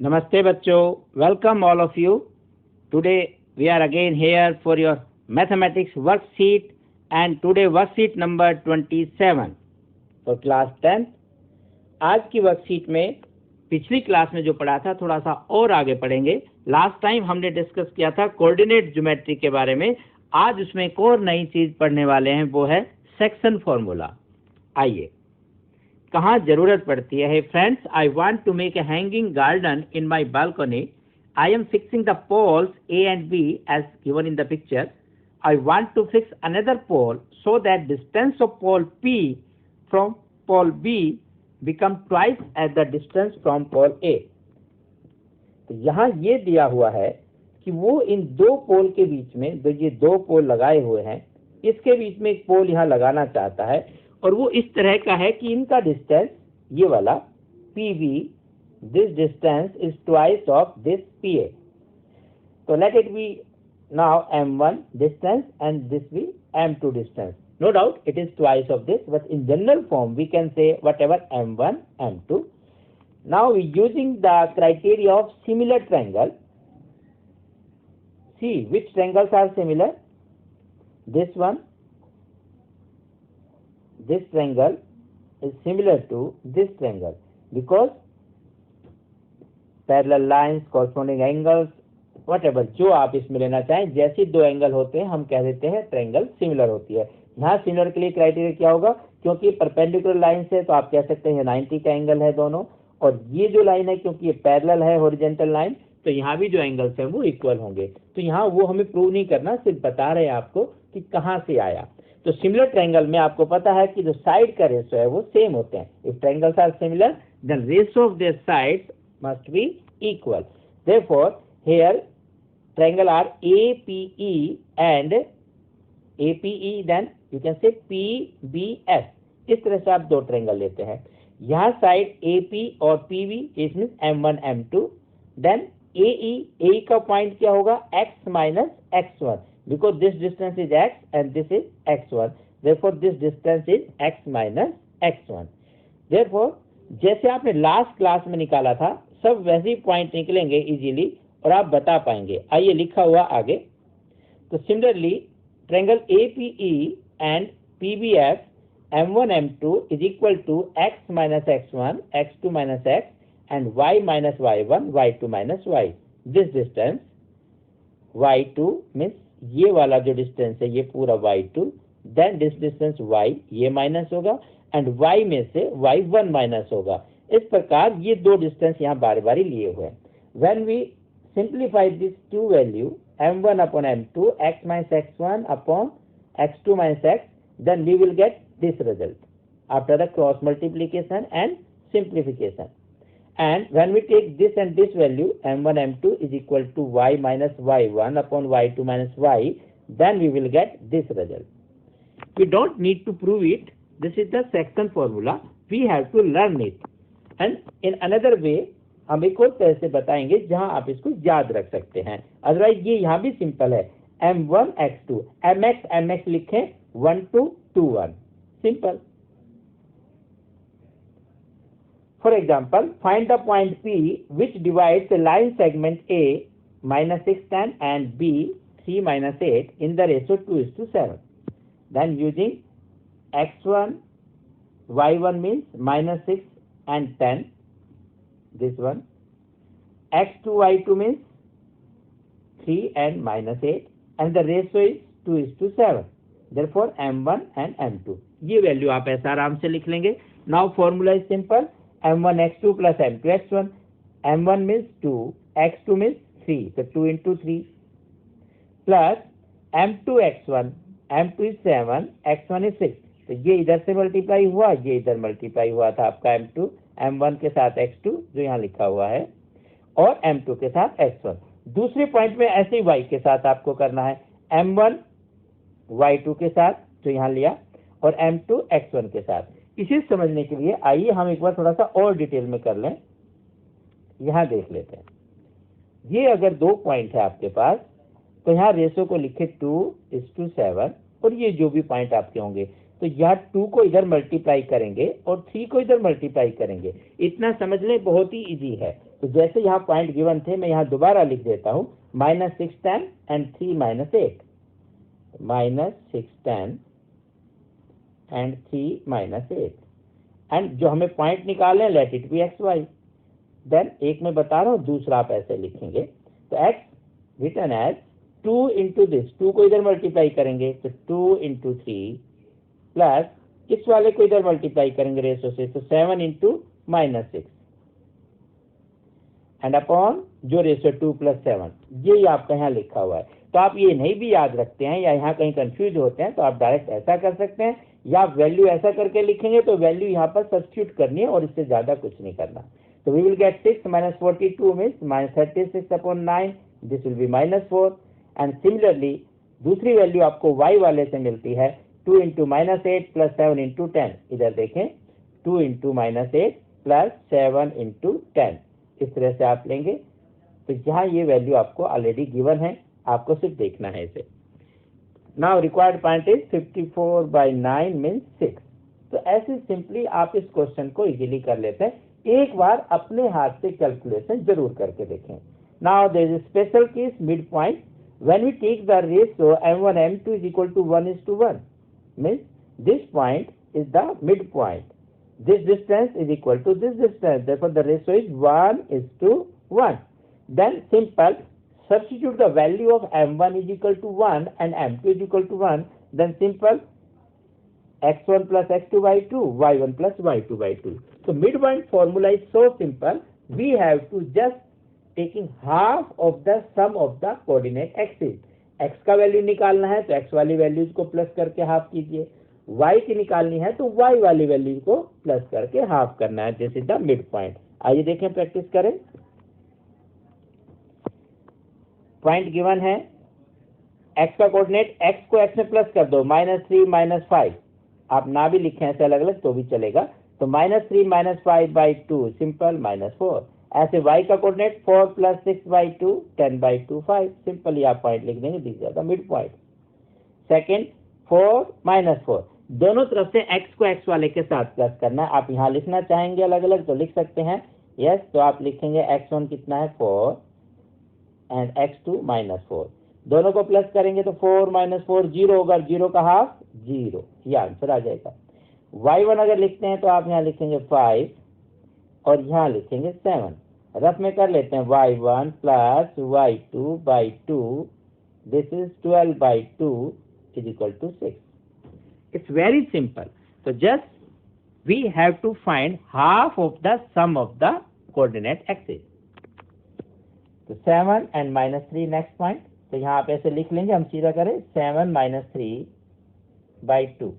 Namaste bachcho, welcome all of you. Today we are again here for your mathematics worksheet and today worksheet number 27 for class 10th. आज की worksheet में पिछली class में जो पढ़ा था थोड़ा सा और आगे पढ़ेंगे। लास्ट टाइम हमने डिस्कस किया था कोऑर्डिनेट ज्योमेट्री के बारे में। आज उसमें एक और नई चीज पढ़ने वाले हैं, वो है सेक्शन फॉर्मूला। आइए, कहाँ जरूरत पड़ती है। Friends, I want to make a hanging garden in my balcony. I am fixing the poles A and B as given in the picture. I want to fix another pole so that distance of pole P from pole B become twice as the distance from pole A. तो यहाँ ये दिया हुआ है कि वो इन दो पोल के बीच में, जो ये दो पोल लगाए हुए हैं, इसके बीच में एक पोल यहाँ लगाना चाहता है और वो इस तरह का है कि इनका डिस्टेंस ये वाला PB, this distance is twice of this PA. So let it be now M1 distance and this be M2 distance. No doubt it is twice of this, but in general form we can say whatever M1, M2. Now we using the criteria of similar triangle. See which triangles are similar. This one, this triangle is similar to this triangle because parallel lines, corresponding angles, whatever जो आप इसमें लेना चाहें, जैसे दो angle होते हैं हम कह देते हैं ट्रायंगल सिमिलर होती है। यहाँ सिमिलर के लिए क्राइटेरिया क्या होगा, क्योंकि परपेंडिकुलर लाइन से तो आप कह सकते हैं 90 का एंगल है दोनों, और ये जो लाइन है क्योंकि ये पैरेलल है हॉरिजॉन्टल लाइन, तो यहाँ भी जो एंगल्स हैं वो इक्वल होंगे। तो यहाँ वो हमें प्रूव नहीं करना, सिर्फ बता रहे हैं आपको कि कहाँ से आया। तो सिमिलर ट्रायंगल में आपको पता है कि जो साइड का रेशो है वो सेम होते हैं। If triangles are similar then ratio of their sides must be equal. Therefore, here triangle are APE and APE, then you can say PBS. इस तरह से आप दो ट्रायंगल लेते हैं। यहाँ साइड AP और PB it means M1 M2, then AE का पॉइंट क्या होगा, x minus x1 because this distance is x and this is x1. Therefore, this distance is x minus x1. Therefore, जैसे आपने last class में निकाला था सब वैसे ही पॉइंट निकलेंगे इजीली और आप बता पाएंगे। आइए लिखा हुआ आगे। तो similarly triangle APE and PBF M1 M2 is equal to x minus x1 x2 minus x and y minus y1 y2 minus y. This distance y2 means ये वाला जो डिस्टेंस है ये पूरा y2, then this distance y ये minus होगा and y में से y1 माइनस होगा। इस प्रकार ये दो डिस्टेंस यहाँ बार बार लिए हुए हैं। When we simplify this to value m1 upon m2 x minus x1 upon x2 minus x, then we will get this result after the cross multiplication and simplification. And when we take this and this value m1 m2 is equal to y minus y1 upon y2 minus y, then we will get this result. We don't need to prove it. This is the section formula. We have to learn it. And in another way, हम एक और तरह से बताएंगे जहां आप इसको याद रख सकते हैं। अदरवाइज ये यहाँ भी सिंपल है, m1 x2 mx लिखें 1 2 2 1, simple. For example, find the point P which divides the line segment A minus 6 10 and B 3 minus 8 in the ratio 2:7. Then using x1 y1 means minus 6 and 10, this one, x2 y2 means 3 and minus 8 and the ratio is 2:7. Therefore m1 and m2 ये value आप ऐसा आराम से लिख लेंगे। Now formula is simple, m1 x2 plus m2 x1. m1 means 2, x2 means 3, so 2 into 3 plus m2 x1, m2 is 7, x1 is 6. तो ये इधर से मल्टीप्लाई हुआ, ये इधर मल्टीप्लाई हुआ था आपका m2 m1 के साथ x2 जो यहाँ लिखा हुआ है और m2 के साथ x1। दूसरे पॉइंट में ऐसे ही y के साथ आपको करना है, m1 y2 के साथ जो यहाँ लिया और m2 x1 के साथ। इसे समझने के लिए आइए हम एक बार थोड़ा सा और डिटेल में कर लें। यहाँ देख लेते हैं, ये अगर दो पॉइंट है आपके पास तो यहाँ रेशो को लिखे 2:7 और ये जो भी पॉइंट आपके होंगे तो यहाँ 2 को इधर मल्टीप्लाई करेंगे और 3 को इधर मल्टीप्लाई करेंगे। इतना समझ लें, बहुत ही इजी है। तो जैसे यहाँ पॉइंट गिवन थे, मैं यहाँ दोबारा लिख देता हूँ, -6 10 एंड 3 -8, -6 10 एंड 3 -8, एंड जो हमें पॉइंट निकाले let it be x y. Then एक मैं बता रहा हूँ, दूसरा आप ऐसे लिखेंगे, तो x return as 2 into this, 2 को इधर मल्टीप्लाई करेंगे तो 2 इंटू 3 प्लस किस वाले को इधर मल्टीप्लाई करेंगे रेशो से, तो 7 इंटू -6 एंड अपॉन जो रेशो 2 + 7, ये आपका यहाँ लिखा हुआ है। तो आप ये नहीं भी याद रखते हैं या यहाँ कहीं कंफ्यूज होते हैं तो आप डायरेक्ट ऐसा कर सकते हैं, या आप वैल्यू ऐसा करके लिखेंगे तो वैल्यू यहाँ पर सब्स्टिट्यूट करनी है और इससे ज्यादा कुछ नहीं करना। तो we will get 6 - 42 means -36/9, this will be -4, and similarly दूसरी वैल्यू आपको y वाले से मिलती है 2 इंटू -8 + 7 इंटू 10, इधर देखें 2 इंटू -8 + 7 इंटू 10, इस तरह से आप लेंगे। तो यहाँ ये वैल्यू आपको ऑलरेडी गिवन है, आपको सिर्फ देखना है इसे। Now required point is 54/9 means 6। तो ऐसे सिंपली आप इस क्वेश्चन को इजीली कर लेते हैं, एक बार अपने हाथ से कैलकुलेशन जरूर करके देखें। Now there is special case mid point, when we take the ratio m1 m2 = 1:1, means this point is the midpoint, this distance is equal to this distance, therefore the ratio is 1:1. Then simple substitute the value of m1 is equal to 1 and m2 is equal to 1, then simple x1 plus x2 by 2, y1 plus y2 by 2. So midpoint formula is so simple, we have to just taking half of the sum of the coordinate axis. x का value निकालना है तो x वाली values को plus करके half कीजिए, y की निकालनी है तो y वाली वैल्यू को प्लस करके हाफ करना है, this is the mid point. आइए देखें, प्रैक्टिस करें। पॉइंट गिवन है, x का कोऑर्डिनेट, x को x में प्लस कर दो, -3 -5, आप ना भी लिखें ऐसे अलग अलग तो भी चलेगा, तो -3 -5 by 2 सिंपल -4। ऐसे y का कोऑर्डिनेट 4 + 6/2 10/2 5, सिंपली आप पॉइंट लिख देंगे, दिख जाएगा मिड पॉइंट। सेकंड 4 -4, दोनों तरफ से x को x वाले के साथ प्लस करना है। आप यहाँ लिखना चाहेंगे अलग अलग तो लिख सकते हैं, यस, तो आप लिखेंगे x1 कितना है 4 एंड x2 -4, दोनों को प्लस करेंगे तो 4 - 4 0 होगा, 0 का हाफ 0, ये आंसर आ जाएगा। y1 अगर लिखते हैं तो आप यहाँ लिखेंगे 5 और यहाँ लिखेंगे 7, रफ में कर लेते हैं, y1 + y2 by 2, this is 12/2 is equal to 6. It's very simple. So just we have to find half of the sum of the coordinate axis. तो 7 and -3 नेक्स्ट पॉइंट, तो यहाँ आप ऐसे लिख लेंगे, हम सीधा करें 7 - 3/2,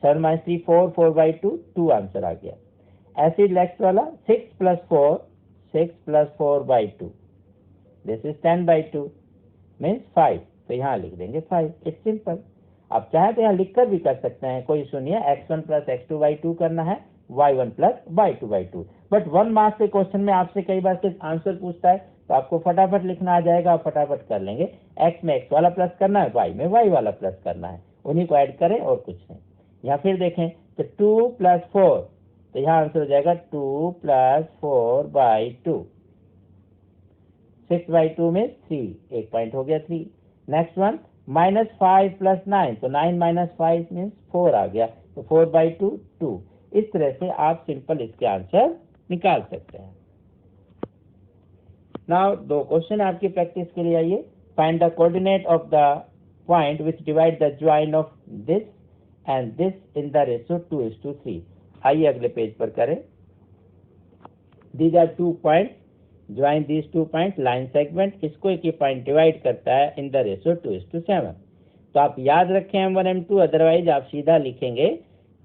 7 - 3 4 4/2 2 आंसर आ गया। ऐसे नेक्स्ट वाला 6 + 4 6 + 4/2, दिस इज 10/2 मीन्स 5, तो यहाँ लिख देंगे 5, इट्स सिंपल। आप चाहे तो यहाँ लिखकर भी कर सकते हैं, कोई सुनिए, x1 + x2 by 2 करना है, y1 + y2 by 2, but 1 marks के क्वेश्चन में आपसे कई बार सिर्फ आंसर पूछता है तो आपको फटाफट लिखना आ जाएगा, आप फटाफट कर लेंगे। x में x वाला प्लस करना है, y में y वाला प्लस करना है, उन्हीं को ऐड करें और कुछ नहीं। यहाँ फिर देखें तो 2 + 4, तो यहाँ आंसर हो जाएगा 2 + 4/2, 6/2 में 3, एक पॉइंट हो गया 3। नेक्स्ट वन -5 + 9, तो 9 - 5 मीन्स 4 आ गया, तो 4/2 2। इस तरह से आप सिंपल इसके आंसर निकाल सकते हैं। नाउ दो क्वेश्चन आपकी प्रैक्टिस के लिए, आइए। Find the coordinate of the point which divide the join of this and this in the ratio 2:3। आइए अगले पेज पर करें। These are 2 point, join these 2 point, line segment, इसको एक ही पॉइंट डिवाइड करता है इन द रेशियो 2:7। तो आप याद रखें m1 m2, अदरवाइज आप सीधा लिखेंगे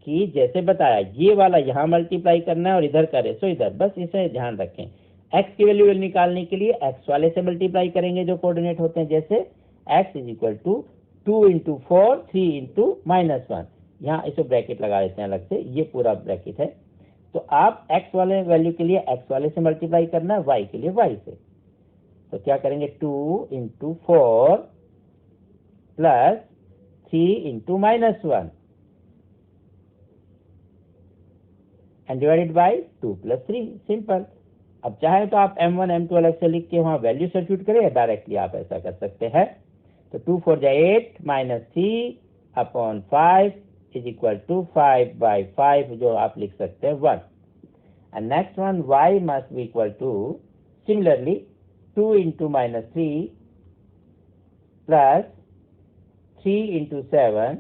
कि जैसे बताया, ये वाला यहाँ मल्टीप्लाई करना है और इधर का रेशियो इधर, बस इसे ध्यान रखें। x की वैल्यू निकालने के लिए x वाले से मल्टीप्लाई करेंगे जो कोऑर्डिनेट होते हैं, जैसे x = 2 × 4 3 × -1, यहाँ इसे ब्रैकेट लगा देते हैं अलग से, ये पूरा ब्रैकेट है। तो आप x वाले वैल्यू के लिए x वाले से मल्टीप्लाई करना है, y के लिए y से, तो क्या करेंगे 2 × 4 + 3 × -1 and divided by 2 + 3, सिंपल। अब चाहे तो आप M1 M2 अलग से लिख के वहाँ वैल्यू सब्स्टिट्यूट करें, या डायरेक्टली आप ऐसा कर सकते हैं। तो 2 4 जा 8 माइनस 3/5 इज इक्वल टू 5/5, जो आप लिख सकते हैं 1। And next one, y must be equal two similarly 2 into -3 plus 3 into 7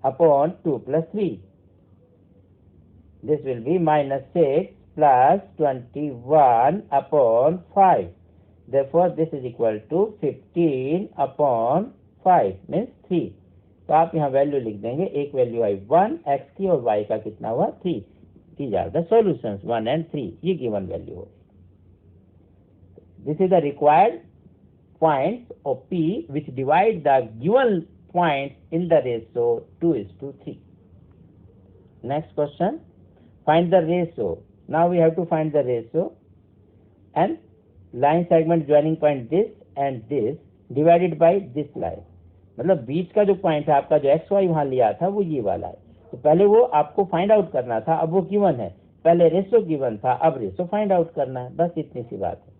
upon 2 plus 3. This will be -6 plus 21 upon 5. Therefore, this is equal to 15 upon 5 means 3. तो आप यहाँ वैल्यू लिख देंगे, एक वैल्यू आई 1 x की और y का कितना हुआ 3. These are the solutions 1 and 3. ये given value हो. This is the required points of P which divide the given points in the ratio 2:3. Next question, find the ratio. Now we have to find the ratio and line segment joining point this and this divided by this line. मतलब बीच का जो point है आपका, जो x Y वहां लिया था वो ये वाला है। तो पहले वो आपको फाइंड आउट करना था, अब वो गिवन है। पहले रेशो गिवन था, अब रेशो फाइंड आउट करना है, बस इतनी सी बात है।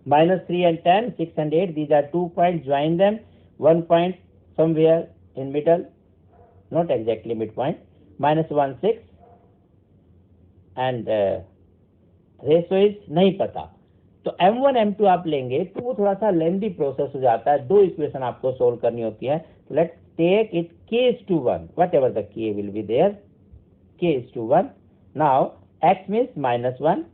-3 and 10, 6 and 8, these are 2 points, join them, 1 point somewhere in middle, not exactly midpoint, -1 6 and ratio is नहीं पता। तो M1 M2 आप लेंगे तो वो थोड़ा सा लेंदी प्रोसेस हो जाता है, 2 इक्वेशन आपको सोल्व करनी होती है। तो let's take it k:1, whatever the k will be there, k:1। Now x means -1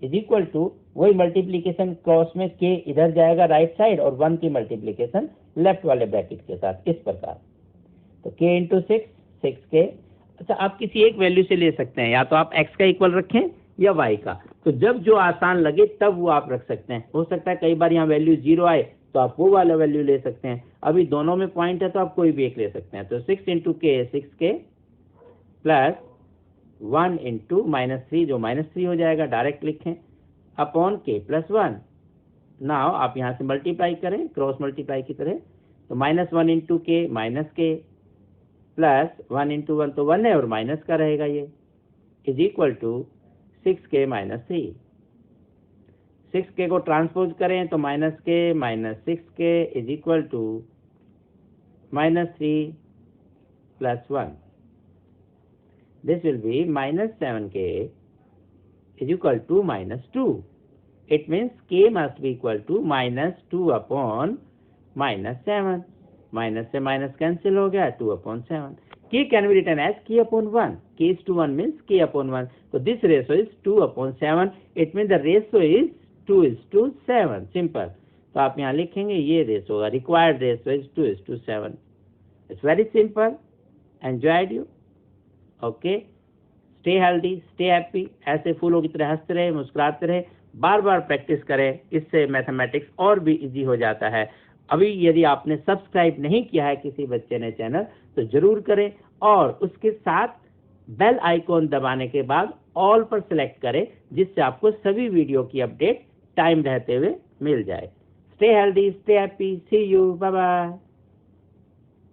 is equal to, वही मल्टीप्लीकेशन क्रॉस में k इधर जाएगा राइट साइड और 1 की मल्टीप्लीकेशन लेफ्ट वाले ब्रैकेट के साथ, इस प्रकार। तो k इंटू 6, 6k। अच्छा, आप किसी एक वैल्यू से ले सकते हैं, या तो आप x का इक्वल रखें या y का, तो जब जो आसान लगे तब वो आप रख सकते हैं। हो सकता है कई बार यहाँ वैल्यू 0 आए तो आप वो वाला वैल्यू ले सकते हैं। अभी दोनों में पॉइंट है तो आप कोई भी एक ले सकते हैं। तो 6 into k 6k plus 1 into -3, जो -3 हो जाएगा, डायरेक्ट लिखें, अपॉन k प्लस 1। नाउ आप यहाँ से मल्टीप्लाई करें क्रॉस मल्टीप्लाई की तरह, तो -1 into k minus k plus 1 into 1 तो 1 है और माइनस का रहेगा, ये is equal to 6k minus 3। 6k को ट्रांसपोज करें तो -k minus 6k is equal to -3 plus 1। This will be -7k is equal to -2। It means k must be equal to -2 upon -7। Minus से minus cancel हो गया, 2 upon 7। k can be written as k upon 1. k:1 means k upon 1. So this ratio is 2 upon 7. It means the ratio is 2:7. Simple. तो आप यहाँ लिखेंगे ये ratio होगा, required ratio is 2:7. It's very simple. Enjoyed you? Okay. Stay healthy, stay happy. ऐसे फूलों की तरह हंसते रहे, मुस्कुराते रहे, बार बार प्रैक्टिस करें, इससे मैथमेटिक्स और भी इजी हो जाता है। अभी यदि आपने सब्सक्राइब नहीं किया है किसी बच्चे ने चैनल, तो जरूर करें, और उसके साथ बेल आइकॉन दबाने के बाद ऑल पर सिलेक्ट करें, जिससे आपको सभी वीडियो की अपडेट टाइम रहते हुए मिल जाए। Stay healthy, stay happy, see you, bye bye.